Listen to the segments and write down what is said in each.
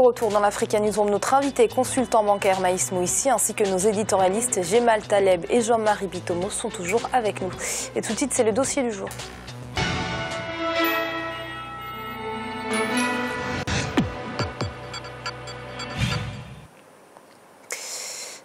retour dans l'Africa Newsroom, notre invité consultant bancaire Maïs Mouissi ainsi que nos éditorialistes Gemal Taleb et Jean-Marie Bitomo sont toujours avec nous. Et tout de suite, c'est le dossier du jour.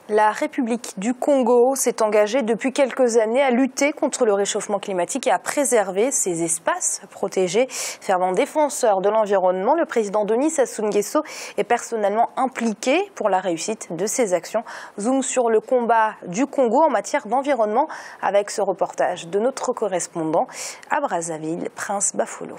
La République du Congo s'est engagée depuis quelques années à lutter contre le réchauffement climatique et à préserver ses espaces protégés. Fervent défenseur de l'environnement, le président Denis Sassou Nguesso est personnellement impliqué pour la réussite de ses actions. Zoom sur le combat du Congo en matière d'environnement avec ce reportage de notre correspondant à Brazzaville, Prince Bafolo.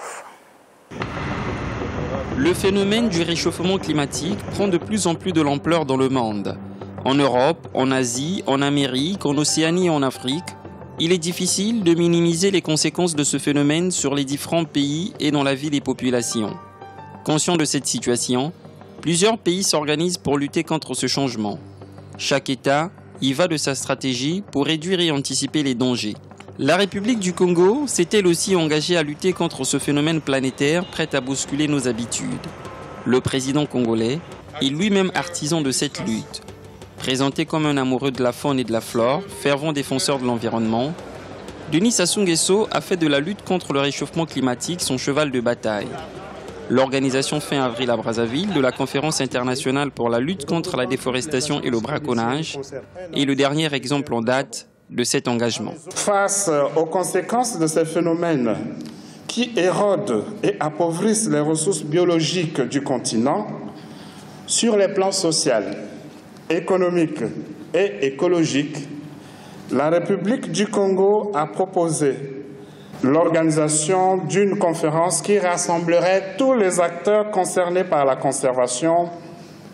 Le phénomène du réchauffement climatique prend de plus en plus de l'ampleur dans le monde. En Europe, en Asie, en Amérique, en Océanie et en Afrique, il est difficile de minimiser les conséquences de ce phénomène sur les différents pays et dans la vie des populations. Conscient de cette situation, plusieurs pays s'organisent pour lutter contre ce changement. Chaque État y va de sa stratégie pour réduire et anticiper les dangers. La République du Congo s'est elle aussi engagée à lutter contre ce phénomène planétaire prêt à bousculer nos habitudes. Le président congolais est lui-même artisan de cette lutte. Présenté comme un amoureux de la faune et de la flore, fervent défenseur de l'environnement, Denis Sassou Nguesso a fait de la lutte contre le réchauffement climatique son cheval de bataille. L'organisation fin avril à Brazzaville de la conférence internationale pour la lutte contre la déforestation et le braconnage est le dernier exemple en date de cet engagement. Face aux conséquences de ces phénomènes qui érodent et appauvrissent les ressources biologiques du continent, sur les plans social, économique et écologique, la République du Congo a proposé l'organisation d'une conférence qui rassemblerait tous les acteurs concernés par la conservation,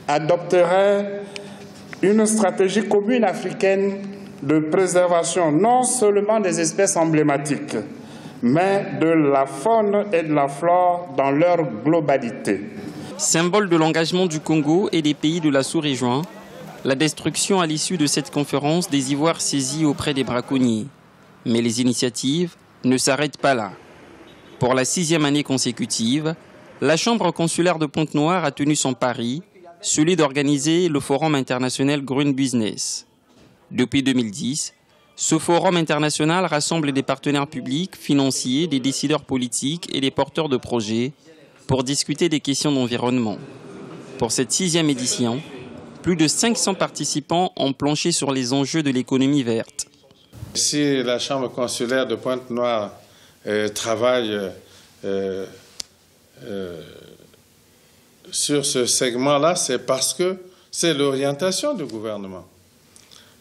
adopterait une stratégie commune africaine de préservation non seulement des espèces emblématiques, mais de la faune et de la flore dans leur globalité. Symbole de l'engagement du Congo et des pays de la sous-région, la destruction à l'issue de cette conférence des ivoires saisis auprès des braconniers. Mais les initiatives ne s'arrêtent pas là. Pour la 6e année consécutive, la Chambre consulaire de Pointe-Noire a tenu son pari, celui d'organiser le Forum international Green Business. Depuis 2010, ce forum international rassemble des partenaires publics, financiers, des décideurs politiques et des porteurs de projets pour discuter des questions d'environnement. Pour cette 6e édition, plus de 500 participants ont planché sur les enjeux de l'économie verte. Si la Chambre consulaire de Pointe-Noire travaille sur ce segment-là, c'est parce que c'est l'orientation du gouvernement.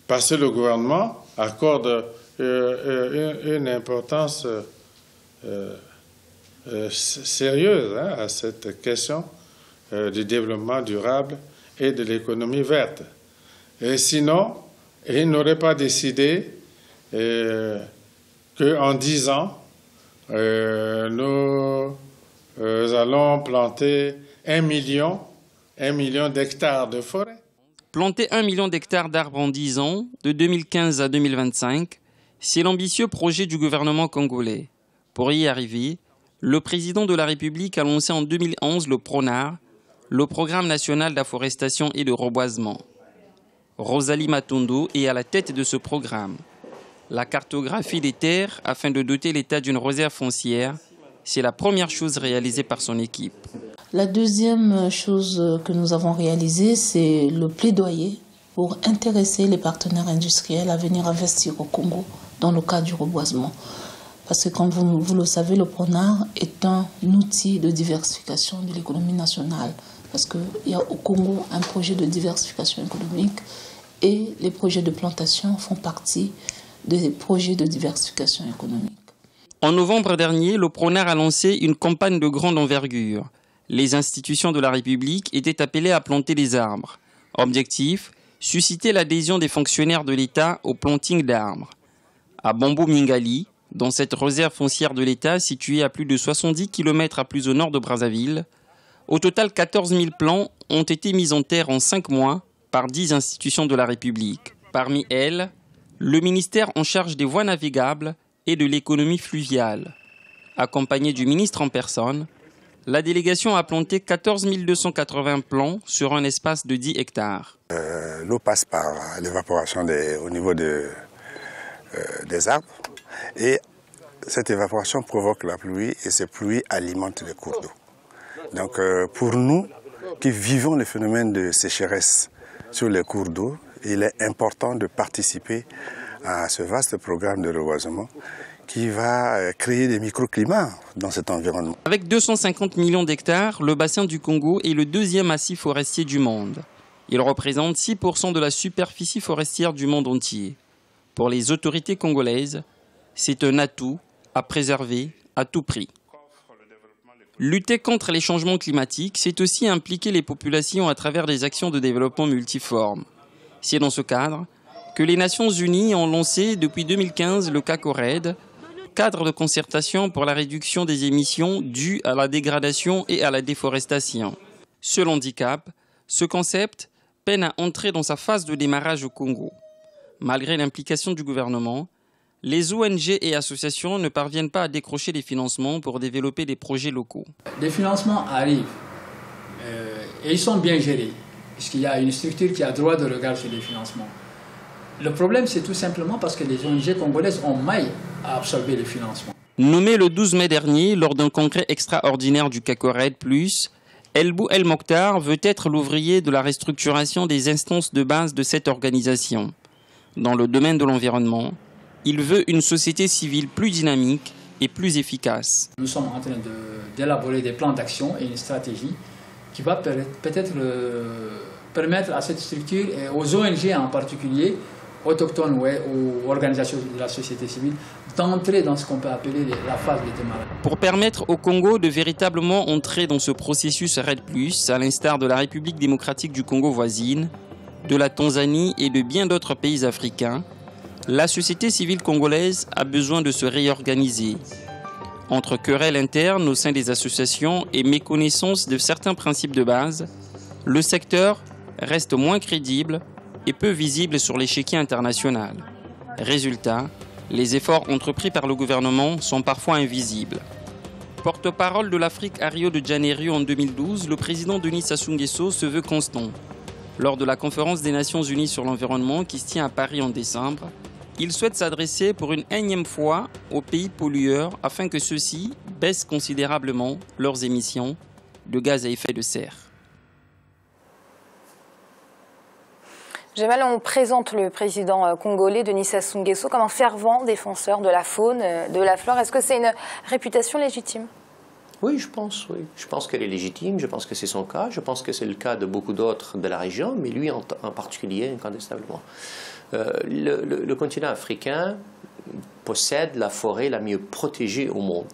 Parce que le gouvernement accorde une importance sérieuse à cette question du développement durable et de l'économie verte. Et sinon, il n'aurait pas décidé qu'en 10 ans, nous allons planter 1 million d'hectares de forêt. Planter 1 million d'hectares d'arbres en 10 ans, de 2015 à 2025, c'est l'ambitieux projet du gouvernement congolais. Pour y arriver, le président de la République a lancé en 2011 le PRONAR, le Programme national d'afforestation et de reboisement. Rosalie Matondo est à la tête de ce programme. La cartographie des terres afin de doter l'État d'une réserve foncière, c'est la première chose réalisée par son équipe. La deuxième chose que nous avons réalisée, c'est le plaidoyer pour intéresser les partenaires industriels à venir investir au Congo dans le cadre du reboisement. Parce que comme vous le savez, le PRONAR est un outil de diversification de l'économie nationale. Parce qu'il y a au Congo un projet de diversification économique et les projets de plantation font partie des projets de diversification économique. En novembre dernier, le PRONAR a lancé une campagne de grande envergure. Les institutions de la République étaient appelées à planter des arbres. Objectif, susciter l'adhésion des fonctionnaires de l'État au planting d'arbres. À Bambo Mingali, dans cette réserve foncière de l'État située à plus de 70 km à plus au nord de Brazzaville, au total 14 000 plants ont été mis en terre en 5 mois par 10 institutions de la République. Parmi elles, le ministère en charge des voies navigables et de l'économie fluviale. Accompagné du ministre en personne, La délégation a planté 14 280 plants sur un espace de 10 hectares. L'eau passe par l'évaporation au niveau des arbres et cette évaporation provoque la pluie et ces pluies alimentent les cours d'eau. Donc pour nous qui vivons le phénomène de sécheresse sur les cours d'eau, il est important de participer à ce vaste programme de reboisement qui va créer des microclimats dans cet environnement. Avec 250 millions d'hectares, le bassin du Congo est le deuxième massif forestier du monde. Il représente 6% de la superficie forestière du monde entier. Pour les autorités congolaises, c'est un atout à préserver à tout prix. Lutter contre les changements climatiques, c'est aussi impliquer les populations à travers des actions de développement multiformes. C'est dans ce cadre que les Nations Unies ont lancé depuis 2015 le CACORED, cadre de concertation pour la réduction des émissions dues à la dégradation et à la déforestation. Ce handicap, ce concept peine à entrer dans sa phase de démarrage au Congo. Malgré l'implication du gouvernement, les ONG et associations ne parviennent pas à décrocher des financements pour développer des projets locaux. Les financements arrivent et ils sont bien gérés, puisqu'il y a une structure qui a droit de regard sur les financements. Le problème, c'est tout simplement parce que les ONG congolaises ont maille à absorber les financements. Nommé le 12 mai dernier lors d'un congrès extraordinaire du CACORED+, Elbou El Mokhtar veut être l'ouvrier de la restructuration des instances de base de cette organisation. Dans le domaine de l'environnement, il veut une société civile plus dynamique et plus efficace. Nous sommes en train d'élaborer des plans d'action et une stratégie qui va peut-être permettre à cette structure et aux ONG en particulier, autochtones ou organisations de la société civile, d'entrer dans ce qu'on peut appeler la phase de démarrage. Pour permettre au Congo de véritablement entrer dans ce processus RED+, à l'instar de la République démocratique du Congo voisine, de la Tanzanie et de bien d'autres pays africains, la société civile congolaise a besoin de se réorganiser. Entre querelles internes au sein des associations et méconnaissance de certains principes de base, le secteur reste moins crédible et peu visible sur l'échiquier international. Résultat, les efforts entrepris par le gouvernement sont parfois invisibles. Porte-parole de l'Afrique à Rio de Janeiro en 2012, le président Denis Sassou Nguesso se veut constant. Lors de la conférence des Nations Unies sur l'environnement qui se tient à Paris en décembre, il souhaite s'adresser pour une énième fois aux pays pollueurs afin que ceux-ci baissent considérablement leurs émissions de gaz à effet de serre. Gemal, on présente le président congolais Denis Sassou Nguesso comme un fervent défenseur de la faune, de la flore. Est-ce que c'est une réputation légitime ? Oui, je pense, oui. Je pense qu'elle est légitime, je pense que c'est son cas, je pense que c'est le cas de beaucoup d'autres de la région, mais lui en particulier, incontestablement. Le continent africain possède la forêt la mieux protégée au monde.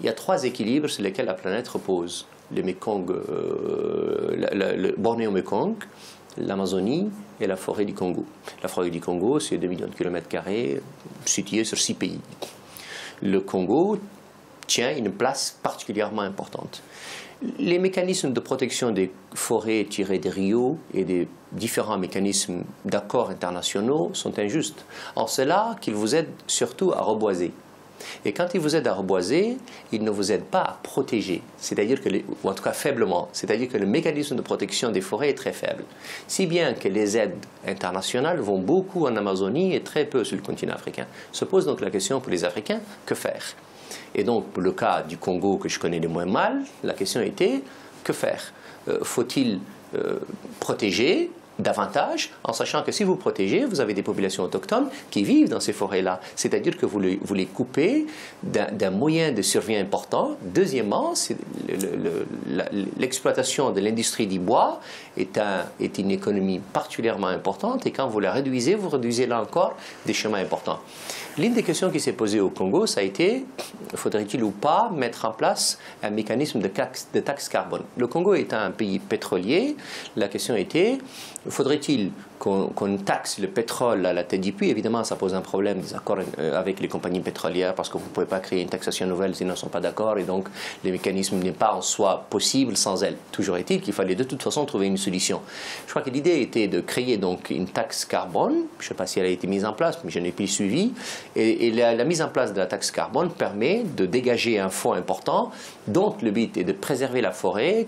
Il y a 3 équilibres sur lesquels la planète repose. Le Mekong, le Bornéo-Mekong, l'Amazonie et la forêt du Congo. La forêt du Congo, c'est 2 millions de kilomètres carrés, situés sur 6 pays. Le Congo tient une place particulièrement importante. Les mécanismes de protection des forêts tirés des Rio et des différents mécanismes d'accords internationaux sont injustes. En cela qu'ils vous aident surtout à reboiser. Et quand ils vous aident à reboiser, ils ne vous aident pas à protéger, c'est-à-dire que, ou en tout cas faiblement, c'est-à-dire que le mécanisme de protection des forêts est très faible. Si bien que les aides internationales vont beaucoup en Amazonie et très peu sur le continent africain. Se pose donc la question pour les Africains, que faire ? Et donc, pour le cas du Congo que je connais le moins mal, la question était, que faire ? Faut-il protéger davantage, en sachant que si vous protégez, vous avez des populations autochtones qui vivent dans ces forêts-là. C'est-à-dire que vous les coupez d'un moyen de survie important. Deuxièmement, l'exploitation de l'industrie du bois est une économie particulièrement importante et quand vous la réduisez, vous réduisez là encore des chemins importants. L'une des questions qui s'est posée au Congo, ça a été, faudrait-il ou pas mettre en place un mécanisme de taxe carbone? Le Congo étant un pays pétrolier, la question était, faudrait-il qu'on taxe le pétrole à la tête du puits, évidemment, ça pose un problème des accords avec les compagnies pétrolières parce que vous ne pouvez pas créer une taxation nouvelle s'ils ne sont pas d'accord et donc le mécanisme n'est pas en soi possible sans elle. Toujours est-il qu'il fallait de toute façon trouver une solution. Je crois que l'idée était de créer donc une taxe carbone. Je ne sais pas si elle a été mise en place, mais je n'ai plus suivi. Et la mise en place de la taxe carbone permet de dégager un fonds important dont le but est de préserver la forêt,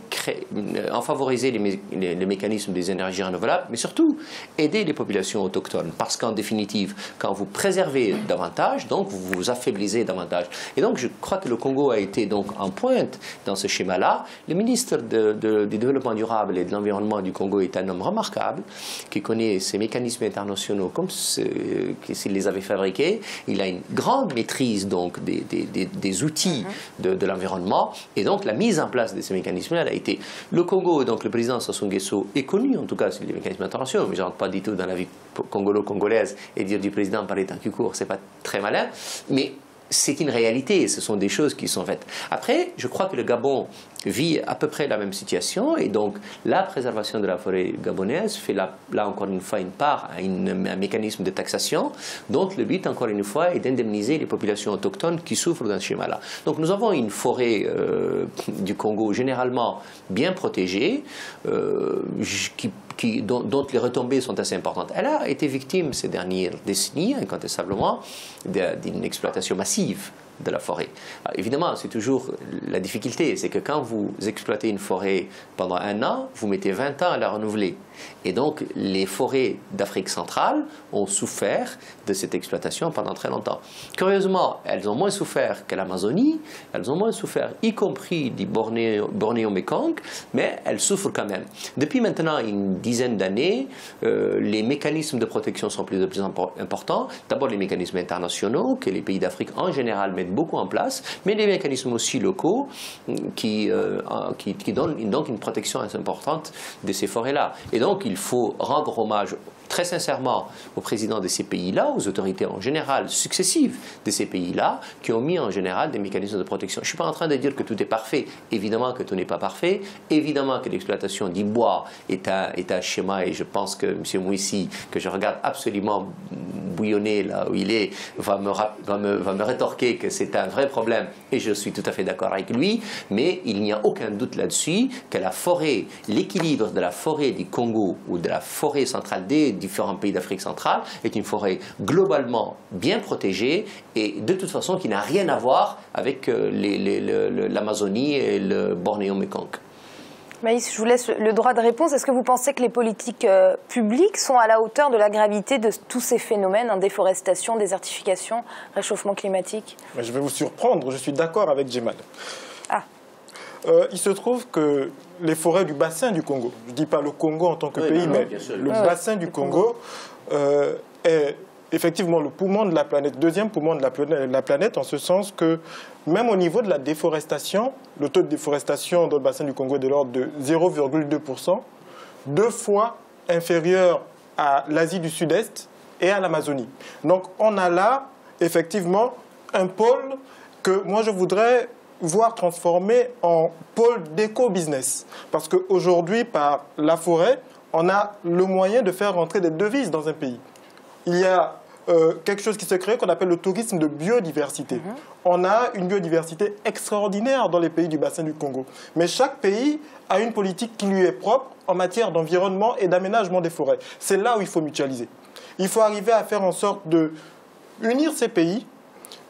en favoriser les mécanismes des énergies renouvelables, mais surtout aider les populations autochtones. Parce qu'en définitive, quand vous préservez davantage, donc vous vous affaiblissez davantage. Et donc je crois que le Congo a été donc en pointe dans ce schéma-là. Le ministre du Développement durable et de l'Environnement du Congo est un homme remarquable, qui connaît ces mécanismes internationaux comme s'il les avait fabriqués. Il a une grande maîtrise donc des outils de l'environnement. Et donc la mise en place de ces mécanismes-là a été... Le Congo, donc le président Sassou Nguesso est connu, en tout cas sur les mécanismes internationaux, mais je ne rentre pas du tout dans la vie congolo-congolaise et dire du président par les temps qui courent, ce n'est pas très malin, mais c'est une réalité, ce sont des choses qui sont faites. Après, je crois que le Gabon vit à peu près la même situation et donc la préservation de la forêt gabonaise fait là encore une fois une part à un mécanisme de taxation dont le but encore une fois est d'indemniser les populations autochtones qui souffrent d'un schéma-là. Donc nous avons une forêt du Congo généralement bien protégée dont les retombées sont assez importantes. Elle a été victime ces dernières décennies, incontestablement, d'une exploitation massive de la forêt. Alors, évidemment, c'est toujours la difficulté, c'est que quand vous exploitez une forêt pendant 1 an, vous mettez 20 ans à la renouveler. Et donc, les forêts d'Afrique centrale ont souffert de cette exploitation pendant très longtemps. Curieusement, elles ont moins souffert que l'Amazonie, elles ont moins souffert, y compris du Bornéo-Mekong, mais elles souffrent quand même. Depuis maintenant une dizaine d'années, les mécanismes de protection sont de plus en plus importants. D'abord, les mécanismes internationaux que les pays d'Afrique en général mettent beaucoup en place, mais les mécanismes aussi locaux qui donnent donc une protection assez importante de ces forêts-là. Et donc, il faut rendre hommage très sincèrement aux présidents de ces pays-là, aux autorités en général successives de ces pays-là, qui ont mis en général des mécanismes de protection. Je ne suis pas en train de dire que tout est parfait. Évidemment que tout n'est pas parfait. Évidemment que l'exploitation du bois est un schéma, et je pense que M. Mouissi, que je regarde absolument bouillonner là où il est, va me rétorquer que c'est un vrai problème, et je suis tout à fait d'accord avec lui, mais il n'y a aucun doute là-dessus que la forêt, l'équilibre de la forêt du Congo ou de la forêt centrale des différents pays d'Afrique centrale est une forêt globalement bien protégée et de toute façon qui n'a rien à voir avec l'Amazonie et le Bornéo-Mekong. Maïs, je vous laisse le droit de réponse. Est-ce que vous pensez que les politiques publiques sont à la hauteur de la gravité de tous ces phénomènes, déforestation, désertification, réchauffement climatique? Je vais vous surprendre, je suis d'accord avec Djemal. Ah. Il se trouve que les forêts du bassin du Congo, je ne dis pas le Congo en tant que pays, mais le bassin du Congo est effectivement le poumon de la planète, deuxième poumon de la planète, en ce sens que même au niveau de la déforestation, le taux de déforestation dans le bassin du Congo est de l'ordre de 0,2%, 2 fois inférieur à l'Asie du Sud-Est et à l'Amazonie. Donc on a là effectivement un pôle que moi je voudrais voir transformé en pôle d'éco-business. Parce qu'aujourd'hui, par la forêt, on a le moyen de faire rentrer des devises dans un pays. Il y a quelque chose qui se crée qu'on appelle le tourisme de biodiversité. On a une biodiversité extraordinaire dans les pays du bassin du Congo. Mais chaque pays a une politique qui lui est propre en matière d'environnement et d'aménagement des forêts. C'est là où il faut mutualiser. Il faut arriver à faire en sorte de unir ces pays,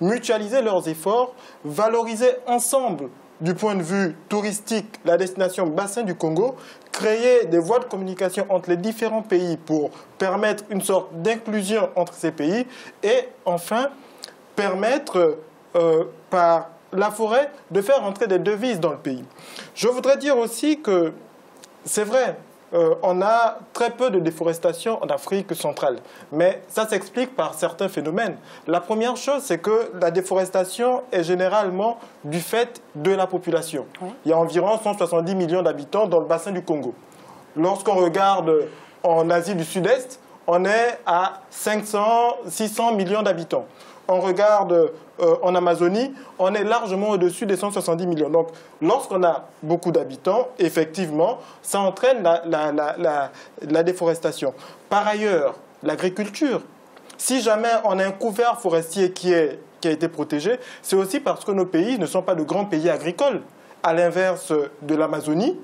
mutualiser leurs efforts, valoriser ensemble du point de vue touristique la destination bassin du Congo, créer des voies de communication entre les différents pays pour permettre une sorte d'inclusion entre ces pays et enfin permettre par la forêt de faire entrer des devises dans le pays. Je voudrais dire aussi que c'est vrai, on a très peu de déforestation en Afrique centrale. Mais ça s'explique par certains phénomènes. La première chose, c'est que la déforestation est généralement du fait de la population. Oui. Il y a environ 170 millions d'habitants dans le bassin du Congo. Lorsqu'on regarde en Asie du Sud-Est, on est à 500, 600 millions d'habitants. on regarde en Amazonie, on est largement au-dessus des 170 millions. Donc, lorsqu'on a beaucoup d'habitants, effectivement, ça entraîne la déforestation. Par ailleurs, l'agriculture, si jamais on a un couvert forestier qui a été protégé, c'est aussi parce que nos pays ne sont pas de grands pays agricoles, à l'inverse de l'Amazonie,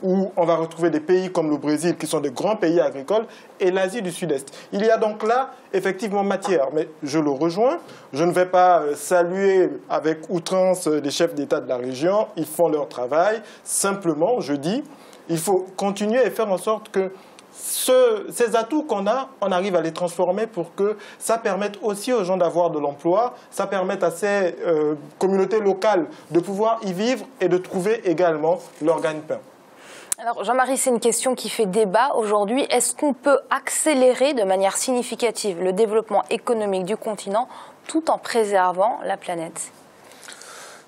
où on va retrouver des pays comme le Brésil qui sont de grands pays agricoles et l'Asie du Sud-Est. Il y a donc là effectivement matière, mais je le rejoins. Je ne vais pas saluer avec outrance les chefs d'État de la région, ils font leur travail. Simplement, je dis, il faut continuer et faire en sorte que ces atouts qu'on a, on arrive à les transformer pour que ça permette aussi aux gens d'avoir de l'emploi, ça permette à ces communautés locales de pouvoir y vivre et de trouver également leur gagne-pain. Alors Jean-Marie, c'est une question qui fait débat aujourd'hui. Est-ce qu'on peut accélérer de manière significative le développement économique du continent tout en préservant la planète ?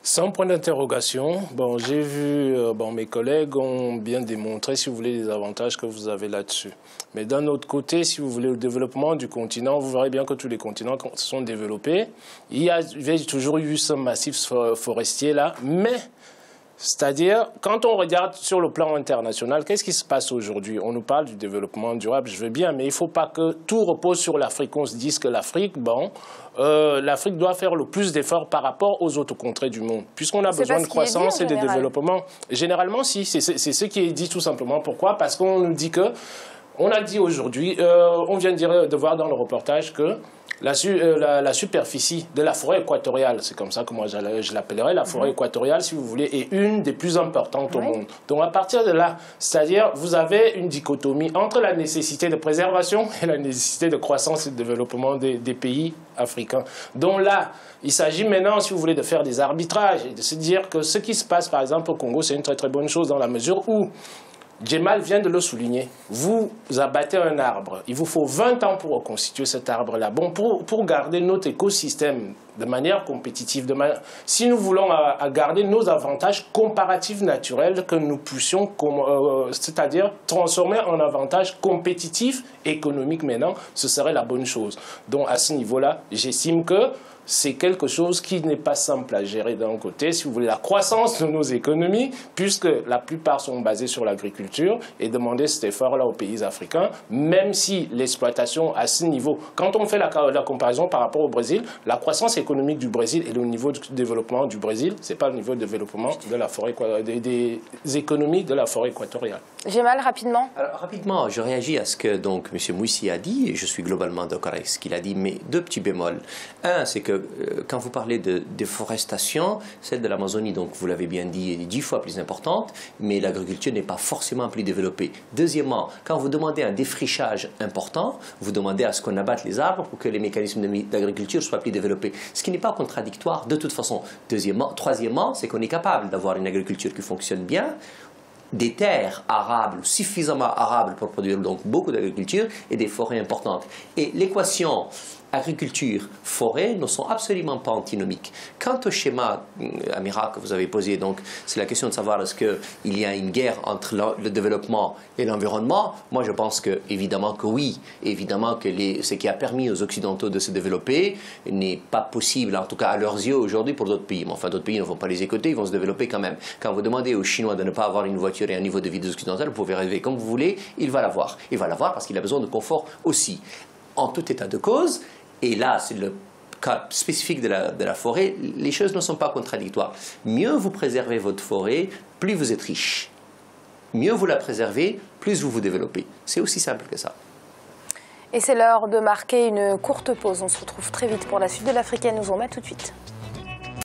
C'est un point d'interrogation. Bon, j'ai vu, mes collègues ont bien démontré, si vous voulez, les avantages que vous avez là-dessus. Mais d'un autre côté, si vous voulez, le développement du continent, vous verrez bien que tous les continents sont développés. Il y avait toujours eu ce massif forestier là, mais... C'est-à-dire, quand on regarde sur le plan international, qu'est-ce qui se passe aujourd'hui? On nous parle du développement durable, je veux bien, mais il ne faut pas que tout repose sur l'Afrique. On se dise que l'Afrique, l'Afrique doit faire le plus d'efforts par rapport aux autres contrées du monde. Puisqu'on a besoin de croissance et de développement. Généralement, si, c'est ce qui est dit tout simplement. Pourquoi? Parce qu'on nous dit que, on a dit aujourd'hui, on vient de voir dans le reportage que la superficie de la forêt équatoriale, c'est comme ça que moi je l'appellerais, la forêt équatoriale, si vous voulez, est une des plus importantes au monde. Donc à partir de là, c'est-à-dire vous avez une dichotomie entre la nécessité de préservation et la nécessité de croissance et de développement des pays africains. Donc là, il s'agit maintenant, si vous voulez, de faire des arbitrages et de se dire que ce qui se passe par exemple au Congo, c'est une très très bonne chose dans la mesure où Djemal vient de le souligner. Vous abattez un arbre. Il vous faut 20 ans pour reconstituer cet arbre-là. Bon, pour garder notre écosystème de manière compétitive, si nous voulons garder nos avantages comparatifs naturels que nous puissions, c'est-à-dire transformer en avantages compétitifs économiques maintenant, ce serait la bonne chose. Donc à ce niveau-là, j'estime que c'est quelque chose qui n'est pas simple à gérer d'un côté, si vous voulez, la croissance de nos économies, puisque la plupart sont basées sur l'agriculture, et demander cet effort-là aux pays africains, même si l'exploitation à ce niveau, quand on fait la comparaison par rapport au Brésil, la croissance économique du Brésil et le niveau de développement du Brésil, ce n'est pas le niveau de développement de la forêt, des économies de la forêt équatoriale. Djemal, rapidement. Alors, rapidement, je réagis à ce que donc M. Moussi a dit, et je suis globalement d'accord avec ce qu'il a dit, mais deux petits bémols. Un, c'est que quand vous parlez de déforestation, celle de l'Amazonie, donc vous l'avez bien dit, est 10 fois plus importante, mais l'agriculture n'est pas forcément plus développée. Deuxièmement, quand vous demandez un défrichage important, vous demandez à ce qu'on abatte les arbres pour que les mécanismes d'agriculture soient plus développés, ce qui n'est pas contradictoire de toute façon. Troisièmement, c'est qu'on est capable d'avoir une agriculture qui fonctionne bien, des terres arables, suffisamment arables pour produire donc beaucoup d'agriculture et des forêts importantes. Et l'équation agriculture-forêt ne sont absolument pas antinomiques. Quant au schéma, Amira, que vous avez posé, donc c'est la question de savoir est-ce qu'il y a une guerre entre le développement et l'environnement. Moi, je pense que, évidemment que oui. Évidemment que ce qui a permis aux Occidentaux de se développer n'est pas possible, en tout cas à leurs yeux aujourd'hui, pour d'autres pays. Mais enfin, d'autres pays ne vont pas les écouter, ils vont se développer quand même. Quand vous demandez aux Chinois de ne pas avoir une voiture et un niveau de vie des Occidentaux, vous pouvez rêver comme vous voulez, il va l'avoir. Il va l'avoir parce qu'il a besoin de confort aussi. En tout état de cause, et là, c'est le cas spécifique de la forêt, les choses ne sont pas contradictoires. Mieux vous préservez votre forêt, plus vous êtes riche. Mieux vous la préservez, plus vous vous développez. C'est aussi simple que ça. Et c'est l'heure de marquer une courte pause. On se retrouve très vite pour la suite de l'Africaine. Nous on remet tout de suite.